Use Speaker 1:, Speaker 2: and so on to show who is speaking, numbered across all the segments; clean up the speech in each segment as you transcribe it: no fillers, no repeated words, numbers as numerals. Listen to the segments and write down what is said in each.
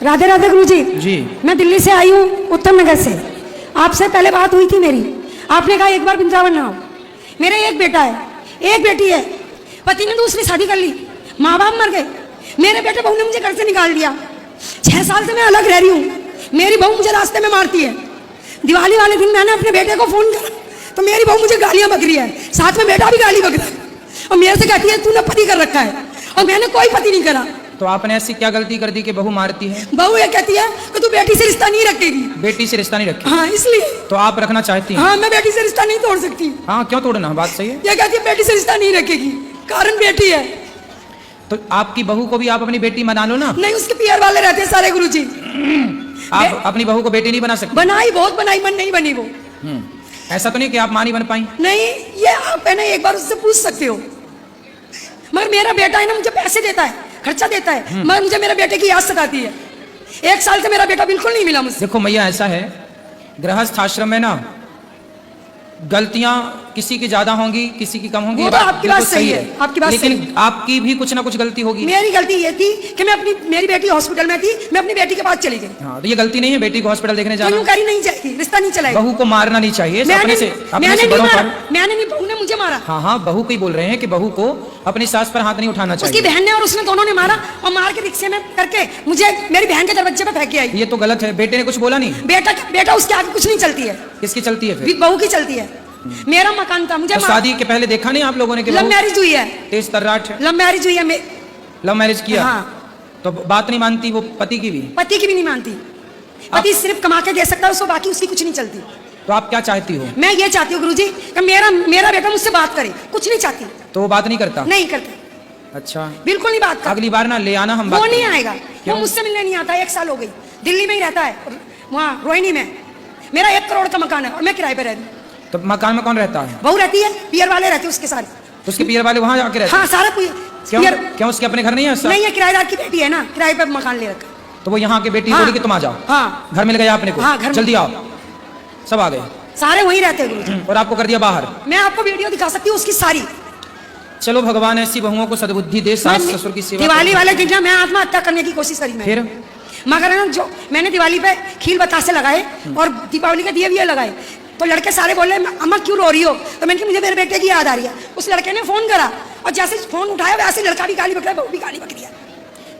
Speaker 1: राधे राधे गुरुजी।
Speaker 2: जी।
Speaker 1: मैं दिल्ली से आई हूँ, उत्तम नगर से। आपसे पहले बात हुई थी मेरी, आपने कहा एक बार वृंदावन ना आओ। मेरा एक बेटा है, एक बेटी है, पति ने दूसरी शादी कर ली, माँ बाप मर गए, मेरे बेटे बहू ने मुझे घर से निकाल दिया। 6 साल से मैं अलग रह रही हूँ, मेरी बहू मुझे रास्ते में मारती है। दिवाली वाले दिन मैंने अपने बेटे को फोन करा तो मेरी बहू मुझे गालियां बक रही है, साथ में बेटा भी गाली बक रहा है और मेरे से कहती है तूने पति कर रखा है, और मैंने कोई पति नहीं करा।
Speaker 2: तो आपने ऐसी क्या गलती कर दी कि बहू मारती है?
Speaker 1: बहू ये कहती है कि तू बेटी से रिश्ता नहीं रखेगी।
Speaker 2: बेटी से रिश्ता नहीं रखी?
Speaker 1: हाँ, इसलिए।
Speaker 2: तो आप रखना चाहती हैं?
Speaker 1: हाँ, मैं बेटी से रिश्ता नहीं तोड़ सकती।
Speaker 2: हाँ, क्यों तोड़ना, बात सही है।
Speaker 1: ये कहती है बेटी से रिश्ता नहीं रखेगी, कारण बेटी है।
Speaker 2: तो आपकी बहू को भी आप अपनी बेटी बना लो ना।
Speaker 1: नहीं, उसके पियर वाले रहते हैं सारे गुरुजी।
Speaker 2: आप अपनी बहू को बेटी नहीं बना सकते?
Speaker 1: बनाई, बहुत बनाई, मन नहीं बनी वो।
Speaker 2: ऐसा तो नहीं कि आप मां नहीं बन पाई?
Speaker 1: नहीं, ये आप है ना एक बार उससे पूछ सकते हो। मगर मेरा बेटा है ना मुझे पैसे देता है, खर्चा देता है, मगर मुझे मेरे बेटे की याद सताती है। 1 साल से मेरा बेटा बिल्कुल नहीं मिला मुझसे।
Speaker 2: देखो मैया, ऐसा है, गृहस्थ आश्रम में ना गलतियां किसी की ज्यादा होंगी, किसी की कम होंगी।
Speaker 1: वो तो आपकी बात सही है, आपकी बात
Speaker 2: लेकिन
Speaker 1: सही है।
Speaker 2: आपकी भी कुछ ना कुछ गलती होगी।
Speaker 1: मेरी गलती ये थी कि मेरी बेटी हॉस्पिटल में थी, मैं अपनी बेटी के पास चली गई।
Speaker 2: हाँ, तो ये गलती नहीं है बेटी को हॉस्पिटल देखने जाना।
Speaker 1: करी नहीं चाहिए, रिश्ता नहीं चलाएगा।
Speaker 2: बहू को मारना नहीं चाहिए।
Speaker 1: मैंने
Speaker 2: अपने से बड़ों पर।
Speaker 1: मैंने नहीं, बहू ने मुझे मारा।
Speaker 2: हाँ हाँ, बहू को ही बोल रहे हैं कि बहू को अपनी सास पर हाथ नहीं उठाना चाहिए।
Speaker 1: उसकी बहन ने और उसने दोनों ने मारा, और मार के रिक्शे में करके मुझे मेरी बहन के दरवाजे पे फेंक के आई।
Speaker 2: ये तो गलत है। बेटे ने कुछ बोला नहीं?
Speaker 1: बेटा उसके आगे कुछ नहीं चलती है।
Speaker 2: किसकी चलती है फिर?
Speaker 1: बहू की चलती है। मेरा मकान था, मुझे
Speaker 2: तो शादी के पहले देखा नहीं आप लोगों ने?
Speaker 1: लव मैरिज हुई है।
Speaker 2: तेज तर्राट है।
Speaker 1: लव मैरिज हुई है।
Speaker 2: लव मैरिज किया?
Speaker 1: हाँ।
Speaker 2: तो बात नहीं मानती वो पति की भी?
Speaker 1: पति की भी नहीं मानती। पति सिर्फ कमा के दे सकता है उसको, बाकी उसकी कुछ नहीं चलती।
Speaker 2: तो आप क्या चाहती हो?
Speaker 1: मैं ये चाहती हूँ गुरुजी कि मेरा बेटा मुझसे बात करे, कुछ नहीं चाहती।
Speaker 2: तो वो बात नहीं करता?
Speaker 1: नहीं करता।
Speaker 2: अच्छा,
Speaker 1: बिल्कुल नहीं बात करता।
Speaker 2: अगली बार ना ले आना, हम
Speaker 1: वो
Speaker 2: बात
Speaker 1: नहीं आएगा,
Speaker 2: क्यों?
Speaker 1: वो मुझसे मिलने नहीं आता। 1 साल हो गई, दिल्ली में ही रहता है, वहाँ रोहिणी में। मेरा 1 करोड़ का मकान है और मैं किराए पे रहती हूँ।
Speaker 2: तो मकान में कौन रहता है?
Speaker 1: बहू रहती है, पियर वाले रहते हैं उसके सारे।
Speaker 2: तो उसके पियर वाले वहाँ जाके रहते हैं?
Speaker 1: हाँ, सारा
Speaker 2: क्यों उसके अपने घर नहीं है?
Speaker 1: नहीं है, किराएदार की बेटी है ना, किराए पे मकान ले रखा।
Speaker 2: तो वो यहाँ की बेटी
Speaker 1: हाँ,
Speaker 2: बोली कि तुम आ जाओ।
Speaker 1: हाँ,
Speaker 2: घर मिल गया आपने को?
Speaker 1: हाँ, घर
Speaker 2: जल्दी आओ। सब आ गए?
Speaker 1: सारे वहीं रहते हैं गुरुजी।
Speaker 2: और आपको कर दिया बाहर?
Speaker 1: मैं आपको वीडियो दिखा सकती हूँ उसकी सारी।
Speaker 2: चलो, भगवान ऐसी बहुओं को सद्बुद्धि दे, सास ससुर की सेवा।
Speaker 1: दिवाली वाले दिन ना मैं आत्महत्या करने की कोशिश करी।
Speaker 2: फिर
Speaker 1: मगर ना जो मैंने दिवाली पे खील बतासे लगाए और दीपावली के दिए भी लगाए, तो लड़के सारे बोले अम्मा क्यों रो रही हो? तो मैंने कहा मुझे मेरे बेटे की याद आ रही है। उस लड़के ने फोन करा और जैसे फोन उठाया वैसे लड़का भी गाली बक रहा है, बहू भी गाली बक रही है।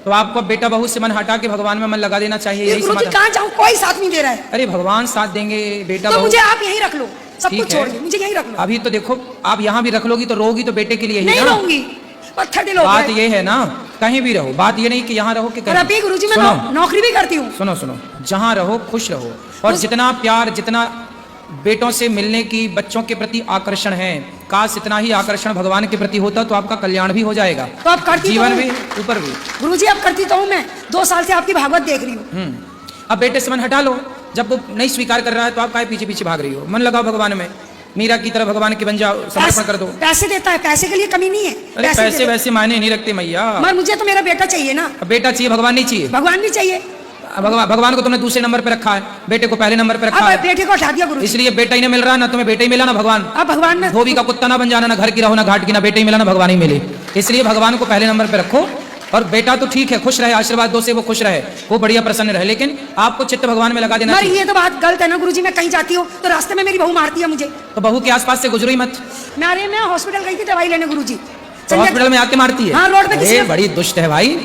Speaker 2: तो आपको बेटा बहू से मन हटा के भगवान में मन लगा देना चाहिए। यही
Speaker 1: गुरुजी कहाँ जाऊँ, कोई साथ नहीं दे रहा है।
Speaker 2: अरे भगवान साथ देंगे बेटा
Speaker 1: तो
Speaker 2: बहू।
Speaker 1: मुझे आप यहीं रख लो, सब कुछ छोड़ दो, मुझे यहीं रख लो।
Speaker 2: अभी तो देखो, आप यहाँ भी रख लोगी तो रोगी तो बेटे के लिए ही
Speaker 1: नहीं
Speaker 2: ना।
Speaker 1: रहूंगी, पत्थर दिल हो गया।
Speaker 2: बात ये है ना, कहीं भी रहो, बात ये नहीं कि यहाँ रहो कि
Speaker 1: और अभी गुरुजी मैं नौकरी भी करती हूँ।
Speaker 2: सुनो सुनो, जहाँ रहो खुश रहो, और जितना प्यार, जितना बेटों से मिलने की बच्चों के प्रति आकर्षण है, काश इतना ही आकर्षण भगवान के प्रति होता तो आपका कल्याण भी हो जाएगा।
Speaker 1: तो आप करती
Speaker 2: जीवन भी, ऊपर भी।
Speaker 1: गुरुजी अब करती तो हूँ, मैं 2 साल से आपकी भागवत देख रही हूँ।
Speaker 2: अब बेटे से मन हटा लो। जब वो नहीं स्वीकार कर रहा है तो आप काहे पीछे पीछे भाग रही हो? मन लगाओ भगवान में, मीरा की तरह भगवान के बन जाओ, समर्पण कर दो।
Speaker 1: पैसे देता है, पैसे के लिए कमी नहीं है।
Speaker 2: अरे पैसे वैसे मायने नहीं रखते मैया।
Speaker 1: मगर मुझे तो मेरा बेटा चाहिए ना।
Speaker 2: बेटा चाहिए, भगवान नहीं चाहिए?
Speaker 1: भगवान भी चाहिए।
Speaker 2: भगवान को तुमने दूसरे नंबर पे रखा है, बेटे को पहले नंबर पे रखा है।
Speaker 1: बेटे को हटा दिया गुरु,
Speaker 2: इसलिए बेटा ही नहीं मिल रहा ना, तुम्हें बेटा ही मिला ना भगवान।
Speaker 1: अब भगवान में
Speaker 2: धोबी का कुत्ता ना बन जाना, ना घर की रहो ना घाट की, ना बेटे ही मिला ना भगवान ही मिले। इसलिए भगवान को पहले नंबर पे रखो। और बेटा तो ठीक है, खुश रहे, आशीर्वाद दो से वो खुश रहे, वो बढ़िया प्रसन्न रहे, लेकिन आपको चित्त भगवान में लगा देना चाहिए।
Speaker 1: ये तो बात गलत है ना गुरुजी। मैं कहीं जाती हूँ तो रास्ते में मेरी बहू मारती है मुझे।
Speaker 2: तो बहू के आसपास से गुजरो ही मत।
Speaker 1: मैं हॉस्पिटल गई थी दवाई लेने गुरुजी,
Speaker 2: तो हॉस्पिटल में आके मारती है?
Speaker 1: हाँ, रोड पे।
Speaker 2: बड़ी दुष्ट है भाई।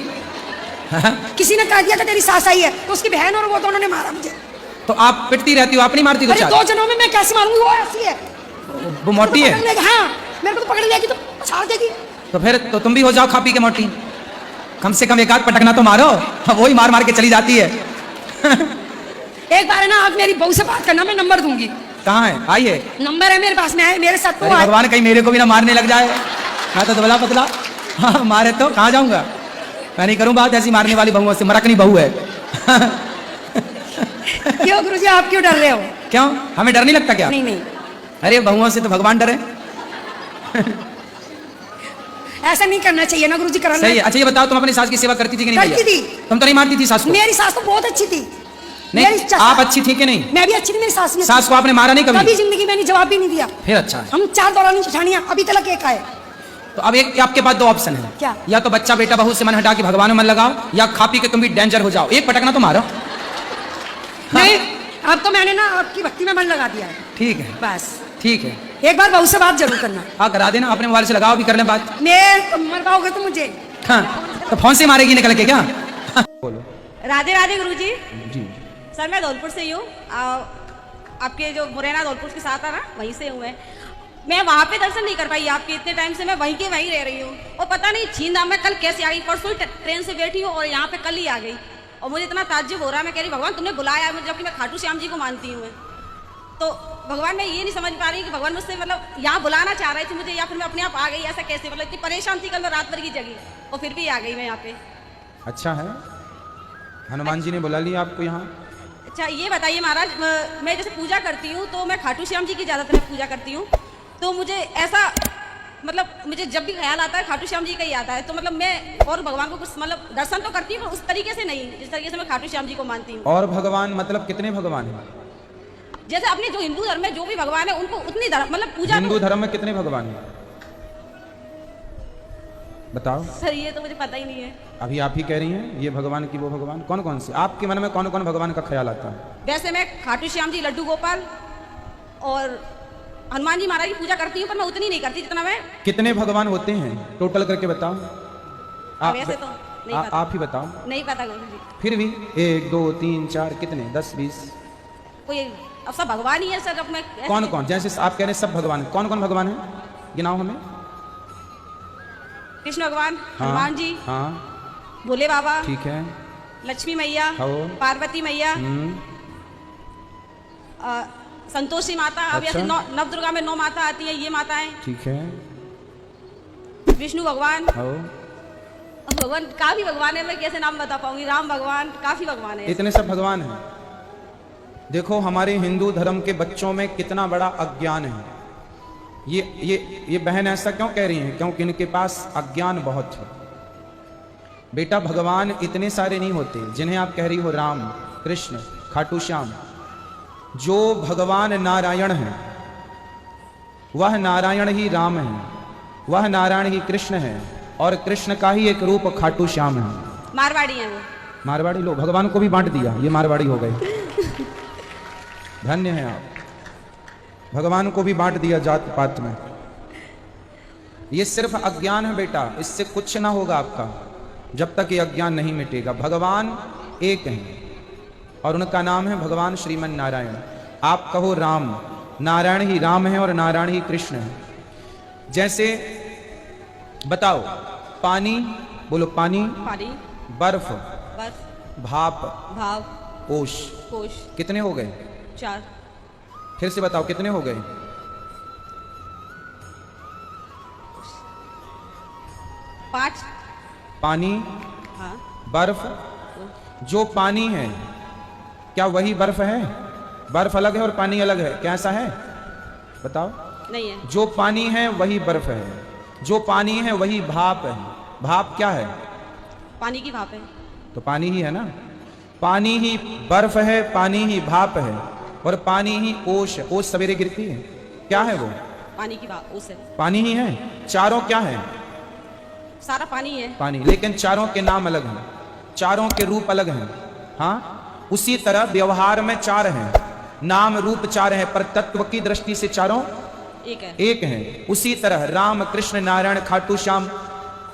Speaker 1: किसी ने कह दिया कि तेरी सास आई है, तो उसकी बहन और वो दोनों ने मारा मुझे।
Speaker 2: तो आप पिटती रहती हो, आप नहीं मारती?
Speaker 1: अरे 2 जनों में मैं कैसे मारूंगी? वो ऐसी है,
Speaker 2: वो मोटी है।
Speaker 1: हाँ, मेरे को तो पकड़ लेगी तो छाड़ देगी।
Speaker 2: तो फिर तो तुम भी हो जाओ खा पी के मोटी। कम से कम 1 आध पटकना तो मारो, वही मार मार के चली जाती है।
Speaker 1: एक बार है ना, आप मेरी बहू से बात करना, मैं नंबर दूंगी।
Speaker 2: कहाँ है? आइए,
Speaker 1: नंबर है मेरे पास में, है मेरे साथ।
Speaker 2: तो भगवान कहीं मेरे को भी ना मारने लग जाए। मैं तो दुबला पतला, हाँ, मारे तो कहाँ जाऊंगा मैं? नहीं करूँ बात ऐसी मारने वाली बहुओं से, मरकनी बहू है।
Speaker 1: क्यों गुरुजी, आप क्यों डर रहे हो?
Speaker 2: क्यों, हमें डर नहीं लगता क्या?
Speaker 1: नहीं नहीं,
Speaker 2: अरे बहुओं से तो भगवान डरे।
Speaker 1: ऐसा नहीं करना चाहिए ना गुरुजी, करना
Speaker 2: सही है। अच्छा ये बताओ, तुम अपनी सास की सेवा करती थी कि नहीं?
Speaker 1: करती थी।
Speaker 2: तुम तो नहीं मारती थी सास को?
Speaker 1: मेरी सास तो बहुत अच्छी थी।
Speaker 2: नहीं, आप अच्छी थी कि नहीं?
Speaker 1: मैं भी अच्छी थी, मेरी सास ने।
Speaker 2: सास को आपने मारा नहीं कभी?
Speaker 1: कभी जिंदगी में नहीं, जवाब भी नहीं दिया।
Speaker 2: फिर अच्छा है।
Speaker 1: हम 4 दौरानी चिठानियां, अभी तक एक आए।
Speaker 2: तो अब एक आपके पास दो ऑप्शन है,
Speaker 1: क्या?
Speaker 2: या तो बच्चा बेटा बहू से मन हटा के भगवान में मन लगाओ, या खा पी के तुम भी डेंजर हो जाओ। एक पटकना तो मारो।
Speaker 1: नहीं, अब तो मैंने ना आपकी भक्ति में मन लगा दिया है।
Speaker 2: ठीक है,
Speaker 1: बस
Speaker 2: ठीक है।
Speaker 1: एक बार बहू से बात जरूर करना।
Speaker 2: हाँ करा देना, अपने मोबाइल से लगाओ, भी कर ले बात।
Speaker 1: मैं मर पाओगे तो मुझे।
Speaker 2: हाँ तो फोन से मारेगी निकल के क्या? बोलो।
Speaker 3: राधे राधे गुरुजी।
Speaker 2: जी
Speaker 3: सर मैं धौलपुर से ही हूँ। आपके जो मुरैना धौलपुर के साथ है ना, वहीं से हूँ मैं वहाँ पे दर्शन नहीं कर पाई आपके, इतने टाइम से मैं वहीं के वहीं रह रही हूँ। और पता नहीं छींदा मैं कल कैसे आ गई, परसों ही ट्रेन से बैठी हूँ और यहाँ पे कल ही आ गई। और मुझे इतना ताज्जुब हो रहा है, मैं कह रही भगवान तुमने बुलाया मुझे, जबकि मैं खाटू श्याम जी को मानती हूँ। तो भगवान मैं ये नहीं समझ पा रही कि भगवान मुझसे मतलब यहाँ बुलाना चाह रहे थे मुझे, या फिर मैं अपने आप आ गई, ऐसा कैसे? मतलब इतनी परेशान थी कल मैं रात भर की जगी और फिर भी आ गई मैं यहाँ पे।
Speaker 4: अच्छा है, हनुमान जी ने बुला लिया आपको यहाँ।
Speaker 3: अच्छा ये बताइए महाराज, मैं जैसे पूजा करती हूँ तो मैं खाटू श्याम जी की ज़्यादातर पूजा करती हूँ, तो मुझे ऐसा मतलब मुझे जब भी ख्याल आता है खाटू श्याम जी का ही आता है। तो मतलब मैं और भगवान को कुछ मतलब दर्शन तो करती हूँ पर उस तरीके से नहीं जिस तरीके से मैं खाटू श्याम जी को मानती हूँ।
Speaker 4: और भगवान मतलब कितने भगवान हैं?
Speaker 3: जैसे अपने जो हिंदू धर्म में जो भी भगवान है उनको उतनी मतलब पूजा।
Speaker 4: हिंदू धर्म में कितने भगवान हैं बताओ?
Speaker 3: सर ये तो मुझे पता ही नहीं है।
Speaker 4: अभी आप ही कह रही हैं ये भगवान की वो भगवान, कौन कौन से आपके मन में कौन कौन भगवान का ख्याल आता है?
Speaker 3: वैसे मैं खाटू श्याम जी, लड्डू गोपाल और हनुमान जी महाराज की पूजा करती हूँ, पर मैं उतनी नहीं करती जितना मैं।
Speaker 4: कितने भगवान होते हैं टोटल करके बताओ?
Speaker 3: वैसे तो नहीं पता।
Speaker 4: आप ही बताओ।
Speaker 3: नहीं पता गुरु जी।
Speaker 4: फिर भी 1 2 3 4 कितने 10 20?
Speaker 3: कोई अब सब भगवान ही है सर। अब मैं
Speaker 4: कौन कौन, जैसे आप कह रहे हैं सब भगवान, कौन कौन भगवान है गिनाओ हमें।
Speaker 3: कृष्ण भगवान,
Speaker 4: हाँ,
Speaker 3: हनुमान जी,
Speaker 4: हाँ
Speaker 3: भोले बाबा,
Speaker 4: ठीक है,
Speaker 3: लक्ष्मी मैया,
Speaker 4: हाँ।
Speaker 3: पार्वती मैया, संतोषी माता। अब
Speaker 4: अच्छा।
Speaker 3: ऐसे नव दुर्गा में 9 माता आती है, ये माताएं।
Speaker 4: ठीक है,
Speaker 3: विष्णु भगवान,
Speaker 4: हाँ।
Speaker 3: भगवान काफी भगवान है, मैं कैसे नाम बता पाऊंगी। राम भगवान, काफी भगवान है।
Speaker 4: इतने सब भगवान हैं। देखो हमारे हिंदू धर्म के बच्चों में कितना बड़ा अज्ञान है। ये बहन ऐसा क्यों कह रही हैं? क्योंकि इनके पास अज्ञान बहुत है। बेटा भगवान इतने सारे नहीं होते जिन्हें आप कह रही हो, राम, कृष्ण, खाटू श्याम। जो भगवान नारायण है वह नारायण ही राम है, वह नारायण ही कृष्ण है, और कृष्ण का ही एक रूप खाटू श्याम है।
Speaker 3: मारवाड़ी है वो।
Speaker 4: मारवाड़ी लोग भगवान को भी बांट दिया, ये मारवाड़ी हो गए। धन्य है आप, भगवान को भी बांट दिया जात पात में। ये सिर्फ अज्ञान है बेटा, इससे कुछ ना होगा आपका जब तक ये अज्ञान नहीं मिटेगा। भगवान एक हैं और उनका नाम है भगवान श्रीमन नारायण। आप कहो राम, नारायण ही राम है और नारायण ही कृष्ण है। जैसे बताओ, पानी बोलो, पानी,
Speaker 3: पानी,
Speaker 4: बर्फ,
Speaker 3: बर्फ,
Speaker 4: भाप,
Speaker 3: भाव,
Speaker 4: ओश,
Speaker 3: कोश।
Speaker 4: कितने हो गए?
Speaker 3: 4।
Speaker 4: फिर से बताओ कितने हो गए?
Speaker 3: 5।
Speaker 4: पानी,
Speaker 3: हाँ।
Speaker 4: बर्फ। जो पानी है क्या वही बर्फ है? बर्फ अलग है और पानी अलग है, क्या ऐसा है? बताओ।
Speaker 3: नहीं है।
Speaker 4: जो पानी है वही बर्फ है, जो पानी है वही भाप है। भाप क्या है?
Speaker 3: पानी की भाप है।
Speaker 4: तो पानी ही है ना। पानी ही बर्फ है, पानी ही भाप है, और पानी ही ओश है। ओश सवेरे गिरती है, क्या है वो?
Speaker 3: पानी की भाप, उस है।
Speaker 4: पानी ही है। चारों क्या है?
Speaker 3: सारा पानी है।
Speaker 4: पानी, लेकिन चारों के नाम अलग हैं, चारों के रूप अलग हैं। हाँ, उसी तरह व्यवहार में 4 हैं, नाम रूप 4 हैं, पर तत्व की दृष्टि से चारों एक हैं। उसी तरह राम, कृष्ण, नारायण, खाटू श्याम,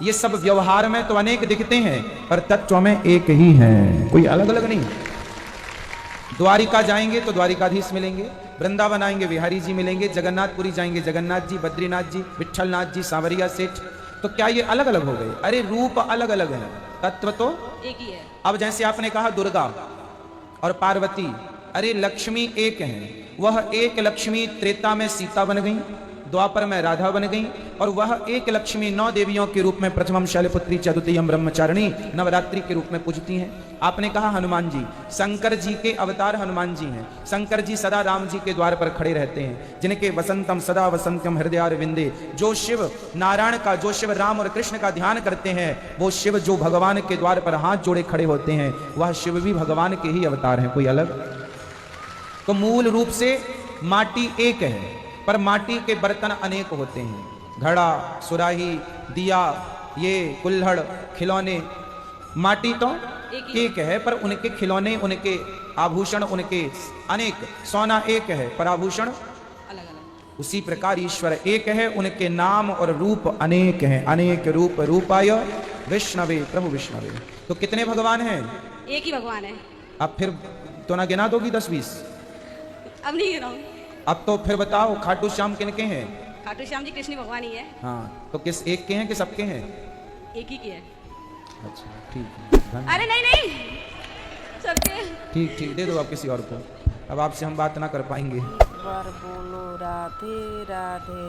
Speaker 4: ये सब व्यवहार में तो अनेक दिखते हैं पर तत्व में एक ही हैं, कोई अलग अलग नहीं। द्वारिका जाएंगे तो द्वारिकाधीश मिलेंगे, वृंदावन आएंगे बिहारी जी मिलेंगे, जगन्नाथपुरी जाएंगे जगन्नाथ जी, बद्रीनाथ जी, विठलनाथ जी, सांवरिया सेठ। तो क्या ये अलग अलग हो गए? अरे रूप अलग अलग है, तत्व तो
Speaker 3: एक ही है।
Speaker 4: अब जैसे आपने कहा दुर्गा और पार्वती, अरे लक्ष्मी एक है। वह एक लक्ष्मी त्रेता में सीता बन गई, द्वापर में राधा बन गई, और वह एक लक्ष्मी 9 देवियों के रूप में प्रथमम शैलपुत्री, चतुर्थीयम ब्रह्मचारिणी, नवरात्रि के रूप में पूजती हैं। आपने कहा हनुमान जी, शंकर जी के अवतार हनुमान जी हैं। शंकर जी सदा राम जी के द्वार पर खड़े रहते हैं, जिनके वसंतम सदा वसंतम हृदयारविंदे। जो शिव नारायण का, जो शिव राम और कृष्ण का ध्यान करते हैं, वो शिव जो भगवान के द्वार पर हाथ जोड़े खड़े होते हैं, वह शिव भी भगवान के ही अवतार हैं, कोई अलग। तो मूल रूप से माटी एक है, पर माटी के बर्तन अनेक होते हैं। घड़ा, सुराही, दिया, ये कुल्हड़, खिलौने। माटी तो एक है, पर उनके खिलौने, उनके आभूषण, उनके अनेक। सोना एक है पर आभूषण
Speaker 3: अलग अलग।
Speaker 4: उसी प्रकार ईश्वर एक है, उनके नाम और रूप अनेक हैं। अनेक रूप रूपाय विष्णवे, प्रभु विष्णवे। तो कितने भगवान हैं?
Speaker 3: एक ही भगवान है।
Speaker 4: अब फिर तो ना गिना दोगी 10-20?
Speaker 3: अब नहीं गिनाऊं।
Speaker 4: अब तो फिर बताओ खाटू श्याम किनके हैं?
Speaker 3: खाटू श्याम जी कृष्ण भगवान ही है।
Speaker 4: हाँ, तो किस एक के हैं कि सबके हैं?
Speaker 3: एक ही की है।
Speaker 4: अच्छा ठीक है, धन्यवाद।
Speaker 3: अरे नहीं नहीं, सबके।
Speaker 4: ठीक ठीक, दे दो आप किसी और को। अब आपसे हम बात ना कर पाएंगे।
Speaker 5: बार बोलो राधे राधे।